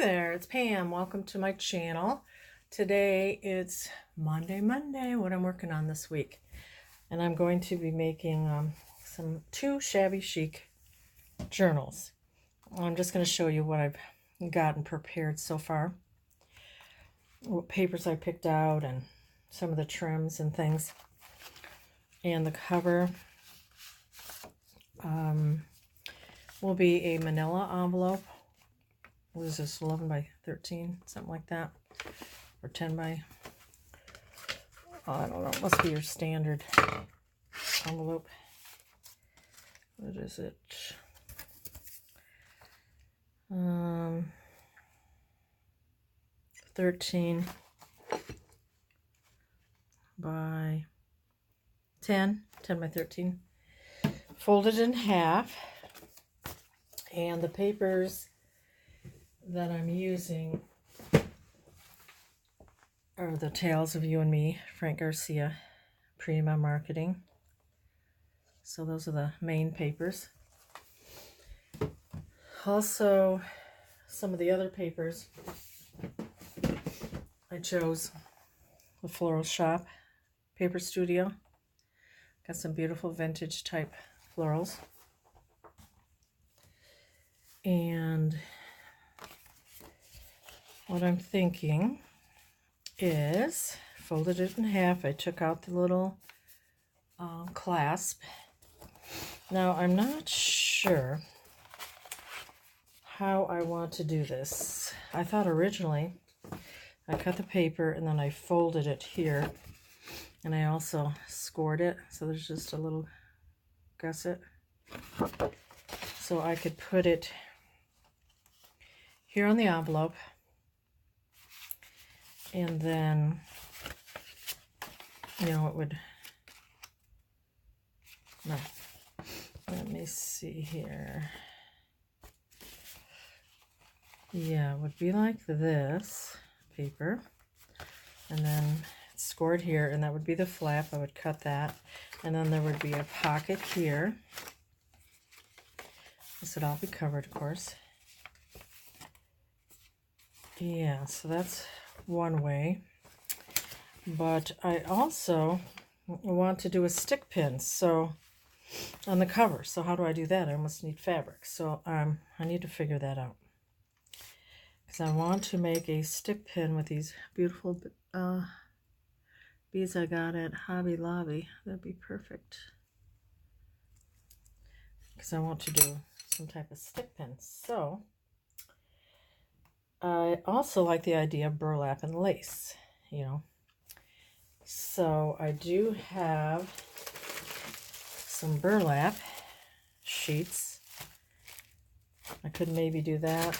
there, it's Pam. Welcome to my channel. Today it's Monday, what I'm working on this week. And I'm going to be making two shabby chic journals. I'm just going to show you what I've gotten prepared so far. What papers I picked out and some of the trims and things. And the cover will be a manila envelope. What is this, 11 by 13, something like that, or 10 by, I don't know, it must be your standard envelope. What is it? 13 by 10 by 13, folded in half, and the papers that I'm using are the Tales of You and Me, Frank Garcia, Prima Marketing. So those are the main papers. Also, some of the other papers I chose the Floral Shop Paper Studio. Got some beautiful vintage type florals. And what I'm thinking is, folded it in half. I took out the little clasp. Now, I'm not sure how I want to do this. I thought originally I cut the paper and then I folded it here. And I also scored it, so there's just a little gusset. So I could put it here on the envelope. And then, you know, it would, no, let me see here. Yeah, it would be like this paper. And then it's scored here, and that would be the flap. I would cut that. And then there would be a pocket here. This would all be covered, of course. Yeah, so that's one way, but I also want to do a stick pin on the cover. So how do I do that? I almost need fabric, so I need to figure that out, because I want to make a stick pin with these beautiful beads I got at Hobby Lobby. That'd be perfect, because I want to do some type of stick pin. So I also like the idea of burlap and lace, you know. So I do have some burlap sheets. I could maybe do that.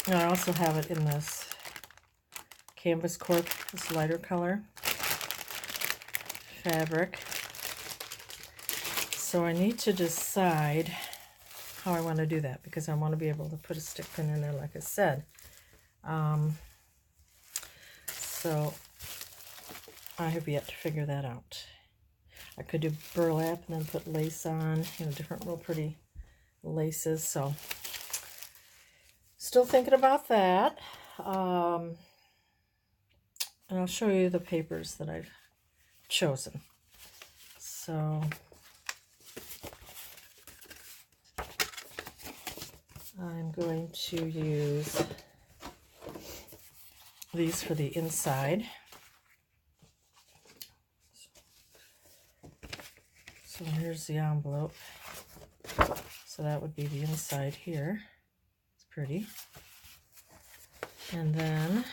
And I also have it in this canvas cork, this lighter color fabric. So I need to decide how I want to do that, because I want to be able to put a stick pin in there, like I said. So I have yet to figure that out. I could do burlap and then put lace on, you know, different real pretty laces. So still thinking about that. And I'll show you the papers that I've chosen. So I'm going to use these for the inside. So here's the envelope. So that would be the inside here. It's pretty. And then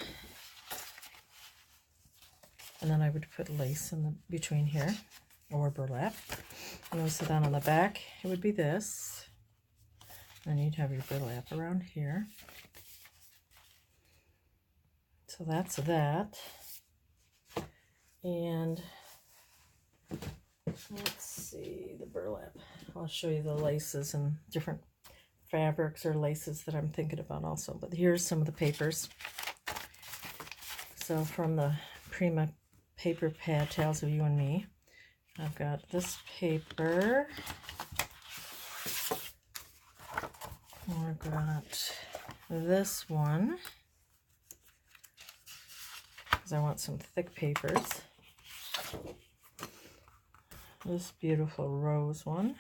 I would put lace in the between here, or burlap. And so then on the back it would be this. Then you'd have your burlap around here. So that's that. And let's see, the burlap. I'll show you the laces and different fabrics or laces that I'm thinking about also. But here's some of the papers. So from the Prima paper pad, Tales of You and Me, I've got this paper. I've got this one because I want some thick papers. This beautiful rose one.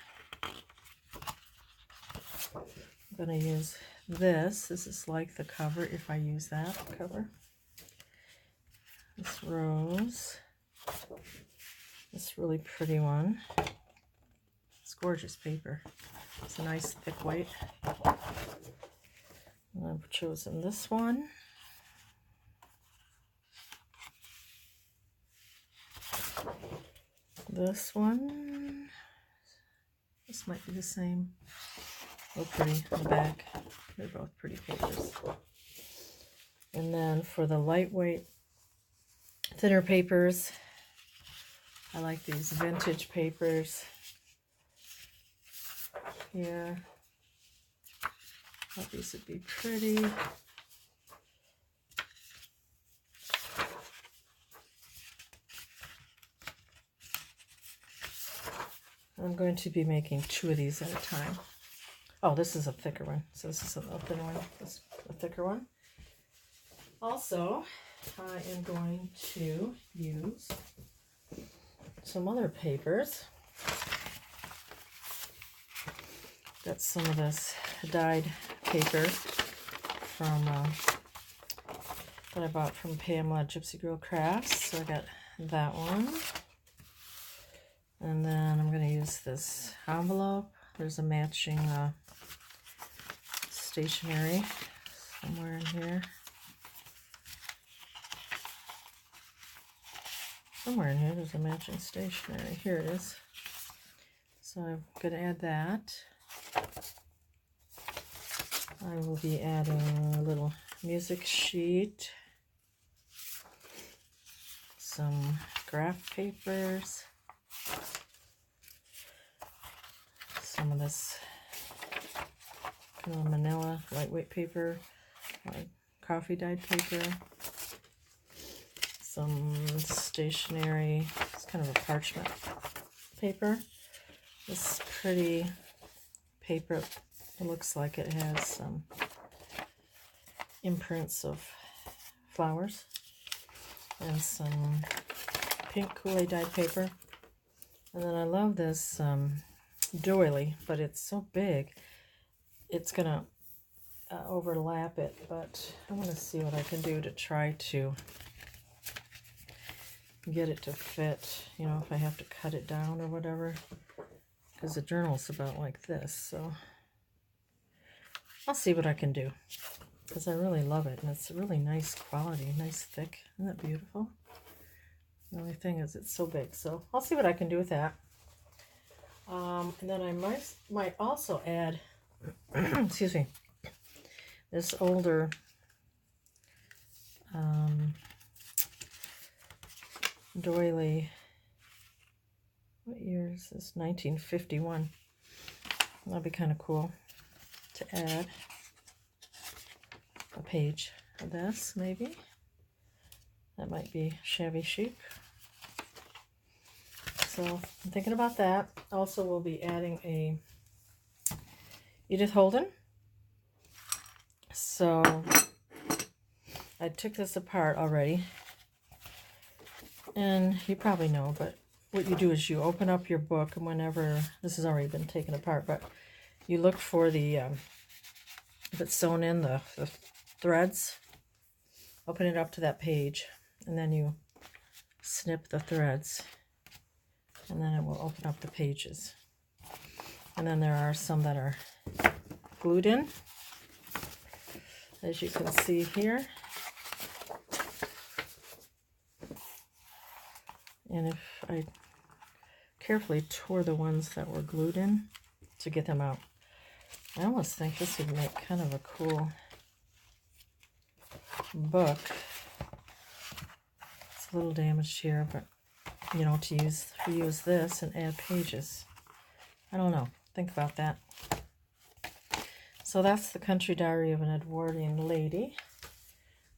I'm going to use this. This is like the cover if I use that cover. This rose. This really pretty one. It's gorgeous paper. It's a nice thick white. And I've chosen this one. This one. This might be the same. Oh, pretty on the back. They're both pretty papers. And then for the lightweight, thinner papers, I like these vintage papers. Here. Thought these would be pretty. I'm going to be making 2 of these at a time. Oh, this is a thicker one. So this is a thinner one. This is a thicker one. Also, I am going to use some other papers. Got some of this dyed paper from that I bought from Pamela Gypsy Girl Crafts. So I got that one. And then I'm going to use this envelope. There's a matching stationery somewhere in here. Somewhere in here there's a matching stationery. Here it is. So I'm going to add that. I will be adding a little music sheet, some graph papers, some of this kind of manila lightweight paper, like coffee dyed paper, some stationery, it's kind of a parchment paper. This pretty paper, it looks like it has some imprints of flowers, and some pink Kool-Aid dyed paper. And then I love this doily, but it's so big it's gonna overlap it, but I'm gonna see what I can do to try to get it to fit, you know, if I have to cut it down or whatever, because the journal's about like this. So I'll see what I can do, because I really love it, and it's a really nice quality, nice thick. Isn't that beautiful? The only thing is it's so big, so I'll see what I can do with that. And then I might also add, excuse me, this older doily. What year is this? 1951. That'd be kind of cool to add a page of this, maybe. That might be shabby chic. So I'm thinking about that. Also, we'll be adding a Edith Holden. So I took this apart already, and you probably know, but what you do is you open up your book, and whenever this has already been taken apart, but you look for the if it's sewn in, the threads, open it up to that page, and then you snip the threads, and then it will open up the pages. And then there are some that are glued in, as you can see here. And if I carefully tore the ones that were glued in to get them out, I almost think this would make kind of a cool book. It's a little damaged here, but you know, to use this and add pages. I don't know. Think about that. So that's the Country Diary of an Edwardian Lady.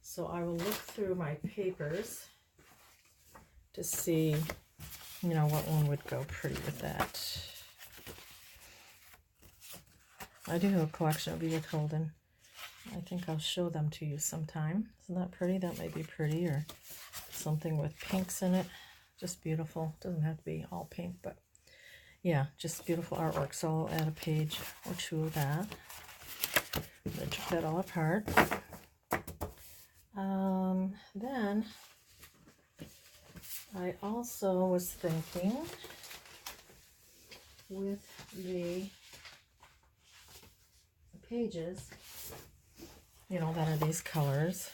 So I will look through my papers to see, you know, what one would go pretty with that. I do have a collection of Edith Holden. I think I'll show them to you sometime. Isn't that pretty? That might be pretty, or something with pinks in it. Just beautiful. Doesn't have to be all pink, but yeah, just beautiful artwork. So I'll add a page or two of that. I took that all apart. Then I also was thinking with the pages, you know, that are these colors.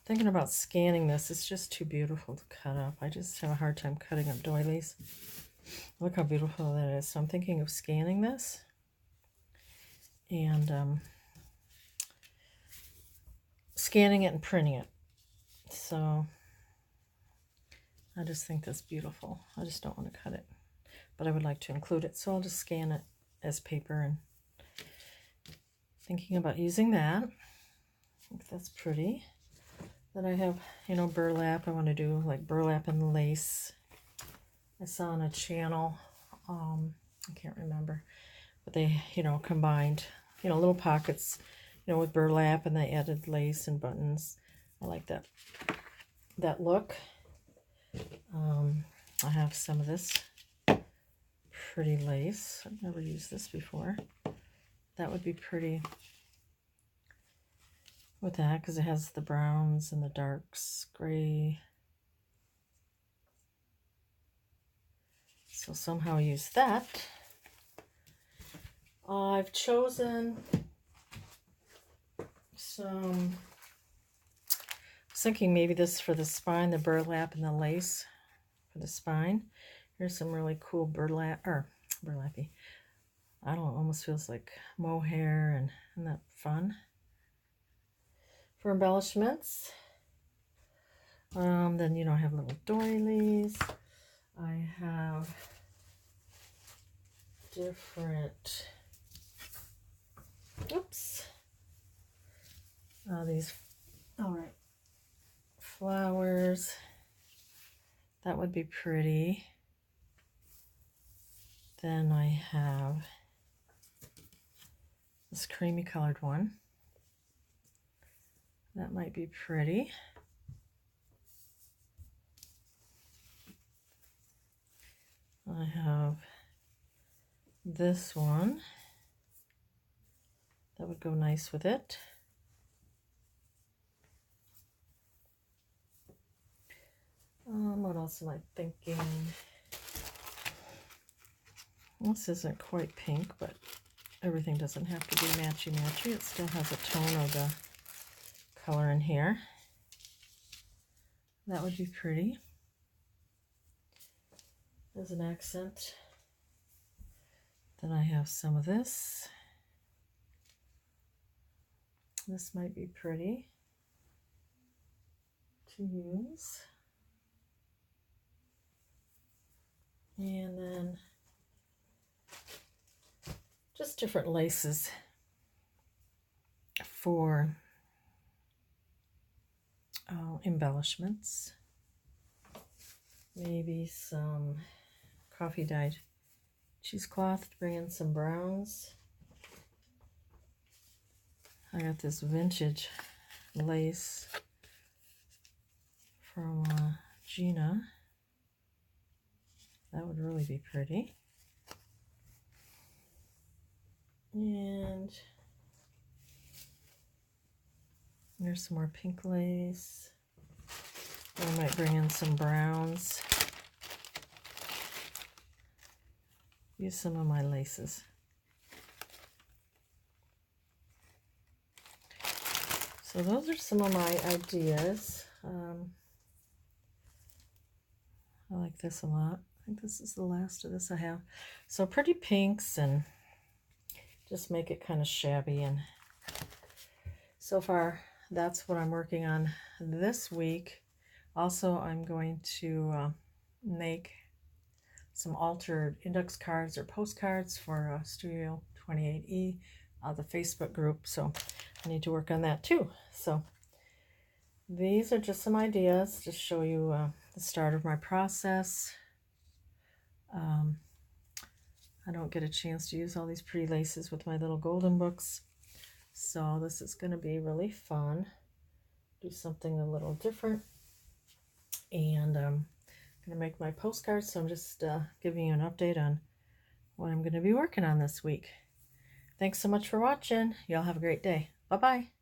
Thinking about scanning this. It's just too beautiful to cut up. I just have a hard time cutting up doilies. Look how beautiful that is. So I'm thinking of scanning this and scanning it and printing it. So I just think that's beautiful. I just don't want to cut it, but I would like to include it. So I'll just scan it as paper, and thinking about using that. I think that's pretty. Then I have, you know, burlap. I want to do like burlap and lace. I saw on a channel, I can't remember, but they, you know, combined, you know, little pockets, you know, with burlap, and they added lace and buttons. I like that look. I have some of this pretty lace. I've never used this before. That would be pretty with that, because it has the browns and the darks, gray. So somehow use that. I've chosen some, I was thinking maybe this for the spine, the burlap and the lace for the spine. Here's some really cool burlappy. I don't know, almost feels like mohair, and isn't that fun? For embellishments. Then, you know, I have little doilies. I have different, these, all right, flowers. That would be pretty. Then I have this creamy colored one. That might be pretty. I have this one. That would go nice with it. What else am I thinking? This isn't quite pink, but everything doesn't have to be matchy-matchy. It still has a tone of the color in here. That would be pretty as an accent. Then I have some of this. This might be pretty to use. And then just different laces for embellishments. Maybe some coffee dyed cheesecloth to bring in some browns. I got this vintage lace from Gina. That would really be pretty. And there's some more pink lace. I might bring in some browns. Use some of my laces. So those are some of my ideas. I like this a lot. I think this is the last of this I have. So pretty pinks, and just make it kind of shabby. And so far, that's what I'm working on this week. Also, I'm going to make some altered index cards or postcards for Studio 28E, the Facebook group. So I need to work on that too. So these are just some ideas to show you the start of my process. I don't get a chance to use all these pretty laces with my little golden books. So this is going to be really fun. Do something a little different. And I'm going to make my postcards, so I'm just giving you an update on what I'm going to be working on this week. Thanks so much for watching. Y'all have a great day. Bye-bye.